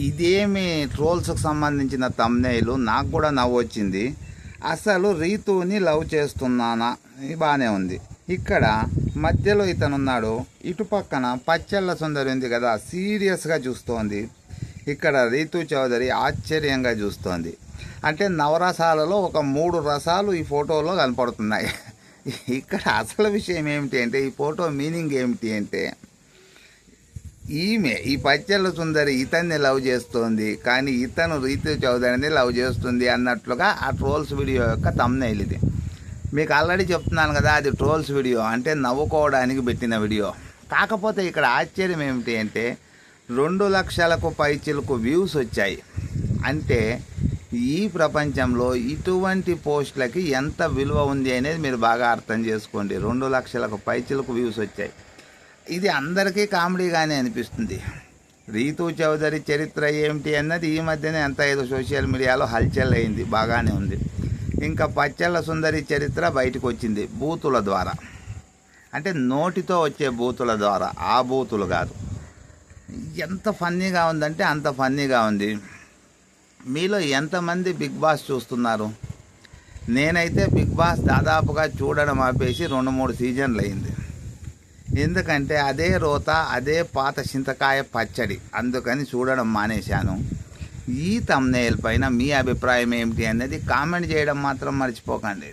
ఇదేమి ట్రోల్స్కి సంబంధించిన తమ్నైలు నాకు కూడా నవ్వు వచ్చింది. అసలు రీతుని లవ్ చేస్తున్నానా, బాగానే ఉంది. ఇక్కడ మధ్యలో ఇతనున్నాడు, ఇటు పక్కన పచ్చళ్ళ సుందరి ఉంది కదా, సీరియస్గా చూస్తోంది. ఇక్కడ రీతు చౌదరి ఆశ్చర్యంగా చూస్తోంది. అంటే నవరసాలలో ఒక 3 రసాలు ఈ ఫోటోలో కనపడుతున్నాయి. ఇక్కడ అసలు విషయం ఏమిటి అంటే, ఈ ఫోటో మీనింగ్ ఏమిటి అంటే, ఈ పచ్చళ్ళ సుందరి ఇతన్ని లవ్ చేస్తోంది, కానీ ఇతను రీతు చౌదరిని లవ్ చేస్తుంది అన్నట్లుగా ఆ ట్రోల్స్ వీడియో యొక్క థంబ్నెయిల్ ఇది. మీకు ఆల్రెడీ చెప్తున్నాను కదా, అది ట్రోల్స్ వీడియో అంటే నవ్వుకోవడానికి పెట్టిన వీడియో. కాకపోతే ఇక్కడ ఆశ్చర్యం ఏమిటి అంటే 2 లక్షలకు పైచిలకు వ్యూస్ వచ్చాయి. అంటే ఈ ప్రపంచంలో ఇటువంటి పోస్టులకి ఎంత విలువ ఉంది అనేది మీరు బాగా అర్థం చేసుకోండి. 2 లక్షలకు పైచిలకు వ్యూస్ వచ్చాయి. ఇది అందరికీ కామెడీగానే అనిపిస్తుంది. రీతు చౌదరి చరిత్ర ఏమిటి అన్నది ఈ మధ్యనే అంత ఏదో సోషల్ మీడియాలో హల్చల్ అయింది, బాగానే ఉంది. ఇంకా పచ్చళ్ళ సుందరి చరిత్ర బయటకు వచ్చింది బూతుల ద్వారా, అంటే నోటితో వచ్చే బూతుల ద్వారా, ఆ బూతులు కాదు. ఎంత ఫన్నీగా ఉందంటే అంత ఫన్నీగా ఉంది. మీలో ఎంతమంది బిగ్ బాస్ చూస్తున్నారు? నేనైతే బిగ్ బాస్ దాదాపుగా చూడడం ఆపేసి 2-3 సీజన్లు అయింది. ఎందుకంటే అదే రోత, అదే పాత చింతకాయ పచ్చడి, అందుకని చూడడం మానేశాను. ఈ థంబ్నెయిల్ పైన మీ అభిప్రాయం ఏమిటి అనేది కామెంట్ చేయడం మాత్రం మర్చిపోకండి.